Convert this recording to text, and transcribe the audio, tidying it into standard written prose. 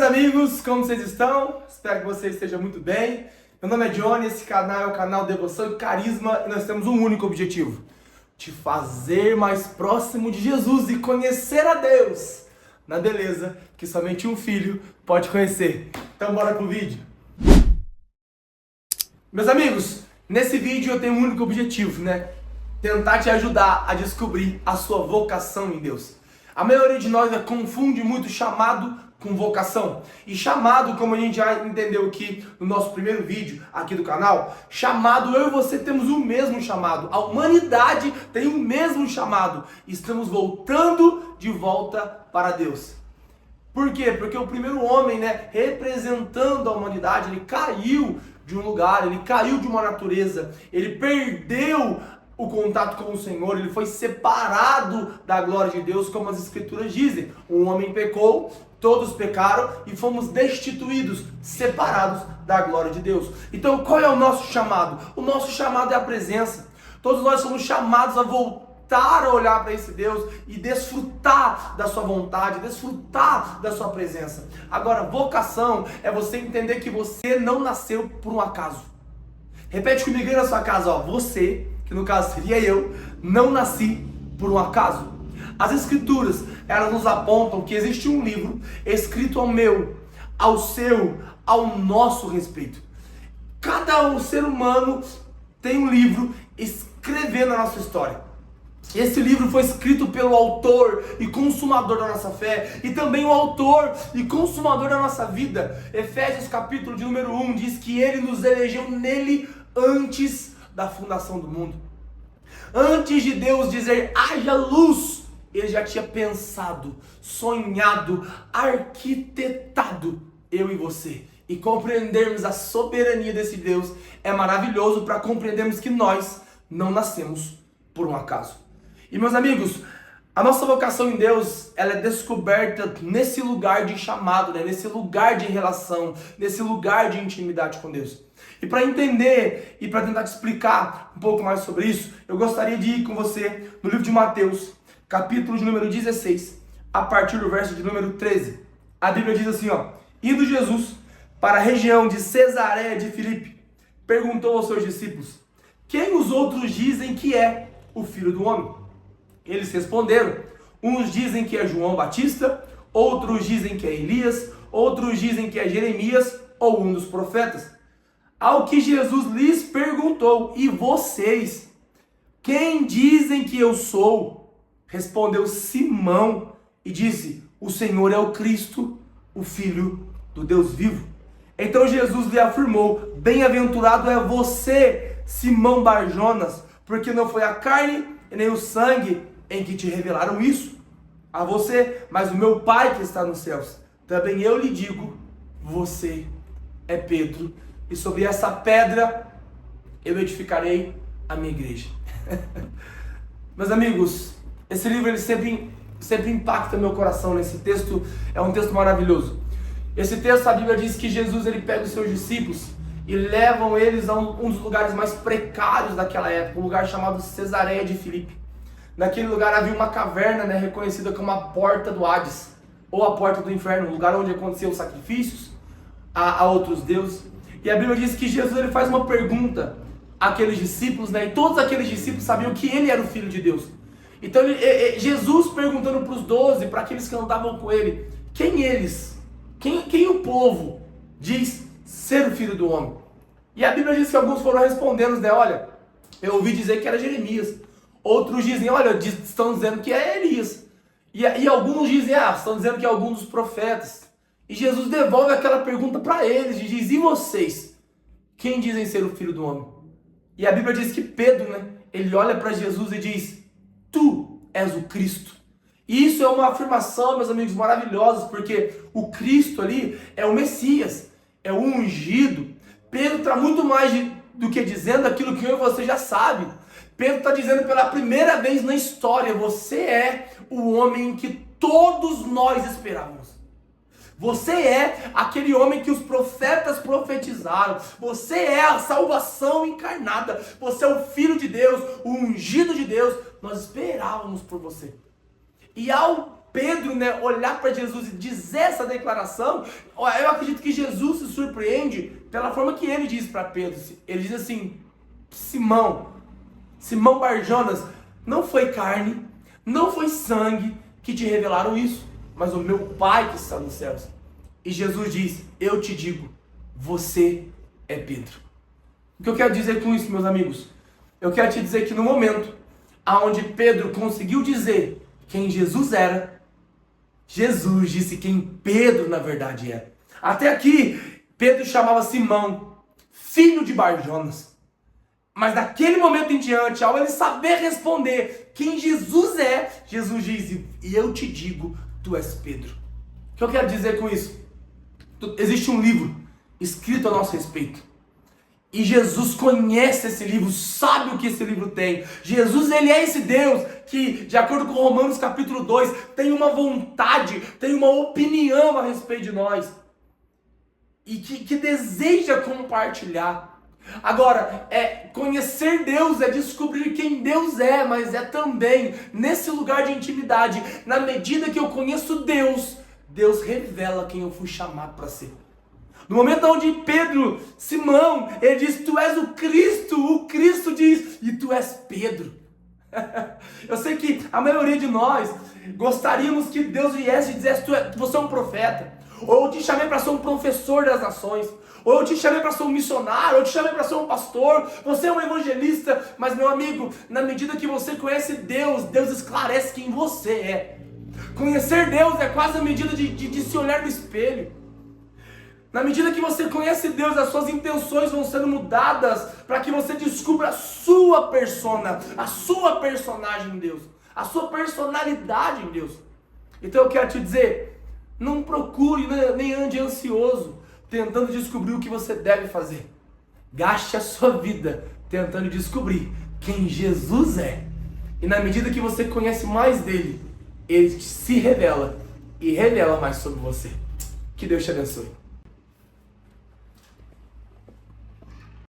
amigos, como vocês estão? Espero que você esteja muito bem. Meu nome é Johnny, esse canal é o canal Devoção e Carisma e nós temos um único objetivo: te fazer mais próximo de Jesus e conhecer a Deus na beleza que somente um filho pode conhecer. Então bora pro vídeo. Meus amigos, nesse vídeo eu tenho um único objetivo, tentar te ajudar a descobrir a sua vocação em Deus. A maioria de nós confunde muito chamado com vocação. E chamado, como a gente já entendeu aqui no nosso primeiro vídeo aqui do canal, chamado, eu e você temos o mesmo chamado. A humanidade tem o mesmo chamado. Estamos voltando de volta para Deus. Por quê? Porque o primeiro homem, representando a humanidade, ele caiu de um lugar, ele caiu de uma natureza, ele perdeu o contato com o Senhor, ele foi separado da glória de Deus, como as Escrituras dizem. O homem pecou, todos pecaram e fomos destituídos, separados da glória de Deus. Então, qual é o nosso chamado? O nosso chamado é a presença. Todos nós somos chamados a voltar a olhar para esse Deus e desfrutar da sua vontade, desfrutar da sua presença. Agora, vocação é você entender que você não nasceu por um acaso. Repete comigo aí na sua casa, você, que no caso seria eu, não nasci por um acaso. As Escrituras, elas nos apontam que existe um livro escrito ao meu, ao seu, ao nosso respeito. Cada ser humano tem um livro escrevendo a nossa história. Esse livro foi escrito pelo autor e consumador da nossa fé e também o autor e consumador da nossa vida. Efésios capítulo de número 1 diz que ele nos elegeu nele antes da fundação do mundo. Antes de Deus dizer haja luz, ele já tinha pensado, sonhado, arquitetado eu e você. E compreendermos a soberania desse Deus é maravilhoso para compreendermos que nós não nascemos por um acaso. E meus amigos, a nossa vocação em Deus, ela é descoberta nesse lugar de chamado, nesse lugar de relação, nesse lugar de intimidade com Deus. E para entender e para tentar te explicar um pouco mais sobre isso, eu gostaria de ir com você no livro de Mateus, capítulo de número 16, a partir do verso de número 13. A Bíblia diz assim, indo Jesus para a região de Cesareia de Filipe, perguntou aos seus discípulos: quem os outros dizem que é o Filho do Homem? Eles responderam: uns dizem que é João Batista, outros dizem que é Elias, outros dizem que é Jeremias ou um dos profetas. Ao que Jesus lhes perguntou: e vocês, quem dizem que eu sou? Respondeu Simão e disse: o Senhor é o Cristo, o Filho do Deus vivo. Então Jesus lhe afirmou: bem-aventurado é você, Simão Barjonas, porque não foi a carne e nem o sangue em que te revelaram isso a você, mas o meu Pai que está nos céus. Também eu lhe digo: você é Pedro, e sobre essa pedra eu edificarei a minha igreja. Meus amigos, esse livro ele sempre impacta meu coração. Esse texto é um texto maravilhoso. Esse texto, a Bíblia diz que Jesus ele pega os seus discípulos e levam eles a um dos lugares mais precários daquela época, um lugar chamado Cesareia de Filipe. Naquele lugar havia uma caverna, reconhecida como a porta do Hades, ou a porta do inferno, um lugar onde aconteciam sacrifícios a outros deuses. E a Bíblia diz que Jesus ele faz uma pergunta àqueles discípulos, e todos aqueles discípulos sabiam que ele era o Filho de Deus. Então Jesus perguntando para os 12, para aqueles que andavam com ele, quem eles, quem o povo diz ser o Filho do Homem? E a Bíblia diz que alguns foram respondendo, olha, eu ouvi dizer que era Jeremias. Outros dizem, olha, estão dizendo que é Elias. E alguns dizem, estão dizendo que é algum dos profetas. E Jesus devolve aquela pergunta para eles e diz: e vocês? Quem dizem ser o Filho do Homem? E a Bíblia diz que Pedro, ele olha para Jesus e diz: tu és o Cristo. E isso é uma afirmação, meus amigos, maravilhosa, porque o Cristo ali é o Messias, é o ungido. Pedro está muito mais do que dizendo aquilo que eu e você já sabe. Pedro está dizendo pela primeira vez na história: você é o homem que todos nós esperávamos. Você é aquele homem que os profetas profetizaram. Você é a salvação encarnada. Você é o Filho de Deus, o ungido de Deus. Nós esperávamos por você. E ao Pedro, né, olhar para Jesus e dizer essa declaração, eu acredito que Jesus se surpreende pela forma que ele diz para Pedro. Ele diz assim: Simão Barjonas, não foi carne, não foi sangue que te revelaram isso, mas o meu Pai que está nos céus. E Jesus diz: eu te digo, você é Pedro. O que eu quero dizer com isso, meus amigos? Eu quero te dizer que no momento aonde Pedro conseguiu dizer quem Jesus era, Jesus disse quem Pedro na verdade é. Até aqui, Pedro chamava Simão, filho de Barjonas. Mas daquele momento em diante, ao ele saber responder quem Jesus é, Jesus diz: e eu te digo, tu és Pedro. O que eu quero dizer com isso? Existe um livro escrito a nosso respeito. E Jesus conhece esse livro, sabe o que esse livro tem. Jesus, ele é esse Deus que, de acordo com Romanos capítulo 2, tem uma vontade, tem uma opinião a respeito de nós. E que deseja compartilhar. Agora, conhecer Deus é descobrir quem Deus é, mas é também, nesse lugar de intimidade, na medida que eu conheço Deus, Deus revela quem eu fui chamado para ser. No momento onde Pedro, Simão, ele diz: tu és o Cristo diz: e tu és Pedro. Eu sei que a maioria de nós gostaríamos que Deus viesse e dissesse: você é um profeta, ou eu te chamei para ser um professor das nações, ou eu te chamei para ser um missionário, ou eu te chamei para ser um pastor, você é um evangelista. Mas, meu amigo, na medida que você conhece Deus, Deus esclarece quem você é. Conhecer Deus é quase a medida de se olhar no espelho. Na medida que você conhece Deus, as suas intenções vão sendo mudadas para que você descubra a sua persona, a sua personagem em Deus, a sua personalidade em Deus. Então eu quero te dizer, não procure, nem ande ansioso, tentando descobrir o que você deve fazer. Gaste a sua vida tentando descobrir quem Jesus é. E na medida que você conhece mais dele, ele se revela e revela mais sobre você. Que Deus te abençoe.